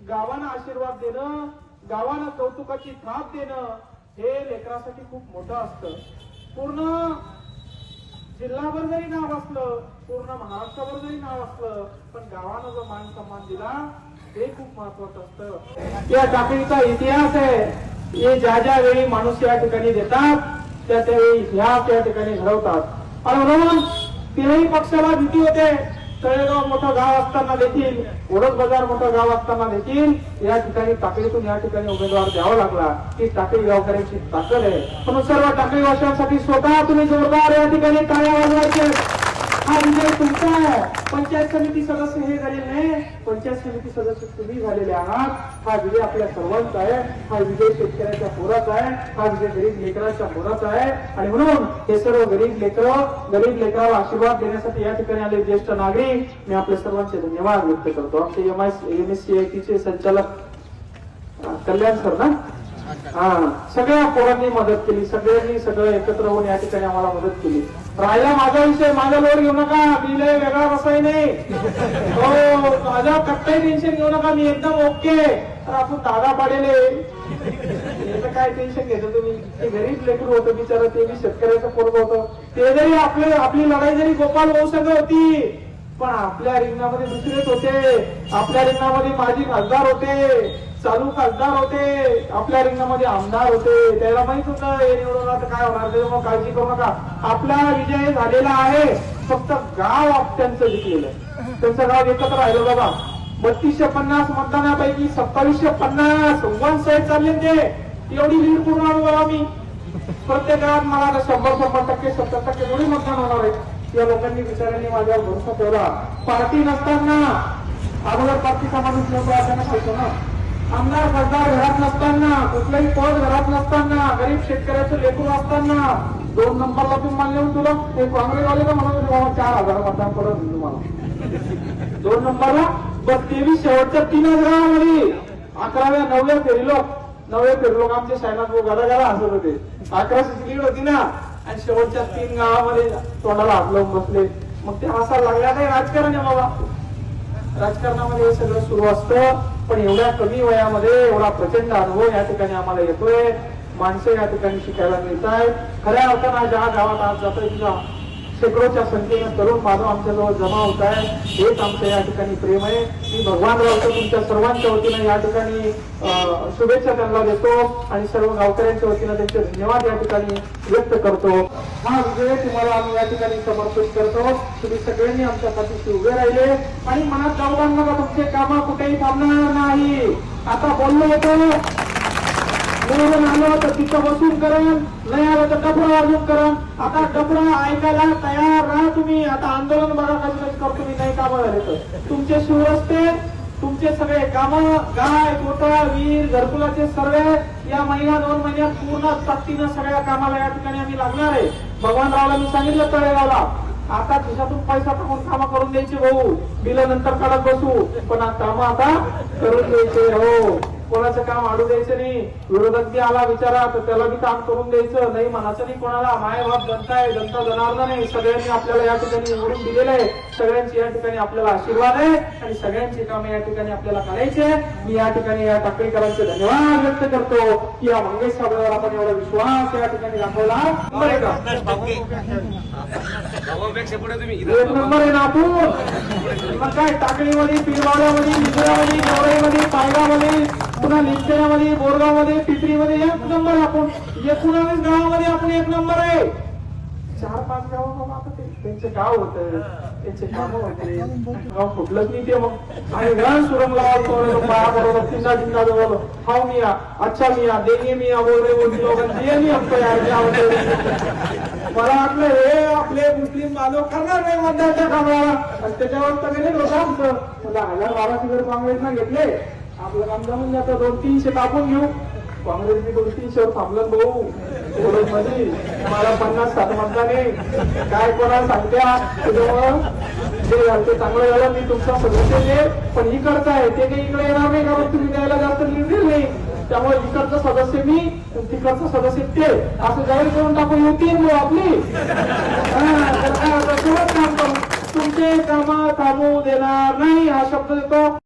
गावांना आशीर्वाद देणं, गावांना कौतुकाची थाप देणं हे लेकरासाठी खूप मोठं असतं. पूर्ण जिल्हाभर जरी नाव असलं, पूर्ण महाराष्ट्राभर जरी नाव असलं, पण गावानं जो मान सन्मान दिला हे खूप महत्वाचं असतं. या टाकळीचा इतिहास आहे. हे ज्या ज्या वेळी माणूस या ठिकाणी देतात त्या त्यावेळी इतिहास या ठिकाणी घडवतात. आणि म्हणून तीनही पक्षाला भीती होते. तळेगाव मोठं गाव असताना देखील, ओढत बाजार मोठं गाव असताना देखील या ठिकाणी टाकळीतून या ठिकाणी उमेदवार द्यावा लागला. की टाकळी गावकऱ्यांची ताकद आहे. म्हणून सर्व टाकळी वासियांसाठी स्वतः तुम्ही जोरदार या ठिकाणी टाळ्या वाजवायचे. हा विजय तुमचा आहे. पंचायत समिती सदस्य हे झालेले नाही, पंचायत समिती सदस्य तुम्ही झालेले आहात. हा विजय आपल्या सर्वांचा आहे. हा विजय शेतकऱ्याच्या पोराचा आहे. हा विजय गरीब लेकराच्या पोराचा आहे. आणि म्हणून हे सर्व गरीब लेकराला आशीर्वाद देण्यासाठी या ठिकाणी आले ज्येष्ठ नागरिक, मी आपल्या सर्वांचे धन्यवाद व्यक्त करतो. आमचे MSCIT चे संचालक कल्याण सर ना, सगळ्या पोरांनी मदत केली. सगळ्यांनी सगळं एकत्र होऊन या ठिकाणी आम्हाला मदत केली. राहिला माझा विषय, माझा लोड घेऊ नका. मी लय वेगळा बसाय नाही. हो, माझा कट्टाही टेन्शन घेऊ नका. मी एकदम ओके. तर आपण दादा पाडेले याचं काय टेन्शन घेतो तुम्ही? ते गरीब लेकरू होतं बिचारा, ते बी शेतकऱ्याचं पोरग होतं. ते जरी आपली लढाई जरी गोपाल भाऊ संघ होती, पण आपल्या रिंगणामध्ये दुसरेच होते. आपल्या रिंगणामध्ये माजी खासदार होते, चालू खासदार होते, आपल्या रिंगणामध्ये आमदार होते. त्याला माहित होतं हे निवडून आता काय होणार, त्याच्यामुळे काळजी करू नका. आपला विजय झालेला आहे. फक्त गाव त्यांचं जिंकलेलं आहे. त्यांचं गाव एकत्र राहिलं बघा. 3250 मतदानापैकी 2750 वन साईड चालले ते. एवढी लीड पूर्ण आणू बघा. मी प्रत्येक गावात मला 100% 70% एवढी मतदान होणार आहे. या लोकांनी विचारांनी माझ्यावर भरोसा ठेवला. पार्टी नसताना, अगोदर पार्टीचा माणूस लोक अचानक होतो ना. आमदार खासदार घरात नसताना, कुठलंही पद घरात नसताना, गरीब शेतकऱ्याचं लेकरू असताना 2 नंबरला तुम्ही मानले तुला ते काँग्रेसवाले का म्हणून 4000 मतदान पडत तुम्हाला 2 नंबरला. बस तेवीस शेवटच्या 3 गावामध्ये 11व्या 9व्या फेरी लोक आमच्या शायनात गदा हसत होते. 1100 लीड होती ना, आणि शेवटच्या 3 गावामध्ये तोंडाला हात लावून बसले. मग ते हसायला लागल्या. नाही राजकारण आहे बाबा. राजकारणामध्ये हे सगळं सुरू असतं. पण एवढ्या कमी वयामध्ये एवढा प्रचंड अनुभव या ठिकाणी आम्हाला येतोय. माणसं या ठिकाणी शिकायला मिळत आहेत. खऱ्या अर्थानं ज्या गावात आज जातोय तुझ्या शेकडोच्या संख्येनं तरुण मानव आमच्याजवळ जमा होत आहे. हेच आमचं या ठिकाणी प्रेम आहे. मी भगवान रावतो तुमच्या सर्वांच्या वतीनं या ठिकाणी शुभेच्छा त्यांना देतो आणि सर्व गावकऱ्यांच्या वतीनं त्यांचे धन्यवाद या ठिकाणी व्यक्त करतो. हा विजय तुम्हाला आम्ही या ठिकाणी समर्पित करतो. तुम्ही सगळ्यांनी आमच्या पाठीशी उभे राहिले आणि मनात जाऊ नका. तुमचे काम कुठेही थांबणार नाही. आता बोललो होतो, निवडून आलं तर तिथं बसून करण, नाही आलं तर डबडा वाजून करण. आता डबडा ऐकायला तयार राहा तुम्ही. आता आंदोलन बघा कसं करतो मी. नाही कामं झाले तर तुमचे शिवरस्ते, तुमचे सगळे कामं, गाय गोठा वीर घरकुलाचे सर्वे या महिना 2 महिन्यात पूर्ण ताकदीनं सगळ्या कामाला या ठिकाणी आम्ही लागणार आहे. भगवानरावला मी सांगितलं तळेगावला, आता खिशातून पैसा टाकून कामं करून द्यायची भाऊ. बिल नंतर काढत बसू, पण कामं आता करून द्यायचे. हो, कोणाचं काम आडू द्यायचं नाही. विरोधक बी आला विचारा तर त्याला बी काम करून द्यायचं नाही, म्हणायचं नाही कोणाला. माय बाप जनता आहे, जनता जनार्दन आहे. सगळ्यांनी आपल्याला या ठिकाणी निवडून दिलेलं आहे. सगळ्यांची या ठिकाणी आपल्याला आशीर्वाद आहे आणि सगळ्यांची कामे या ठिकाणी आपल्याला करायचे. मी या ठिकाणी या टाकळीकरांचे धन्यवाद व्यक्त करतो की या मंगेश साहेबांवर आपण एवढा विश्वास या ठिकाणी दाखवला. एक नंबर आहे ना आपण. मग काय टाकळीमध्ये, पिरवाड्यामध्ये, निजरामध्ये, गवळीमध्ये, पायगामध्ये, पुन्हा निश्चयामध्ये, बोरगावमध्ये, पिपरीमध्ये एक नंबर आपण. 19 गावामध्ये आपण एक नंबर आहे. 4-5 गाव आता त्यांचे गाव होते, त्यांचे काम होते. गाव फुटलंच नाही ते. मग आणि घरात सुरंग लावतो पाया बरोबर चिंता जवळ हाव मिया अच्छा मिया देंगे मिया बोल रहे वो लोग दिए नहीं हमको यार. मला वाटलं हे आपले मुस्लिम बांधव करणार नाही मतदारच्या कामाला आणि त्याच्यावर तर गेले लोक आमचं. मला 1000-1200 जर काँग्रेसनं घेतले आपलं काम जमून जातं. 200-300 टाकून घेऊ. काँग्रेसने 200-300 थांबलं भाऊ. मध्ये मला 50-60 मतदान आहे. काय कोणाला सांगत्या त्याच्यामुळं ते चांगलं झालं. मी तुमचा सदस्य पण इकडचं आहे ते काही इकडे येणार नाही कारण तुम्ही द्यायला जास्त निर्णय नाही. त्यामुळे इकडचं सदस्य मी, तिकडचं सदस्य ते, असं जाहीर करून टाकू. येतील आपली काम करू. तुमचे काम थांबू देणार नाही हा शब्द देतो.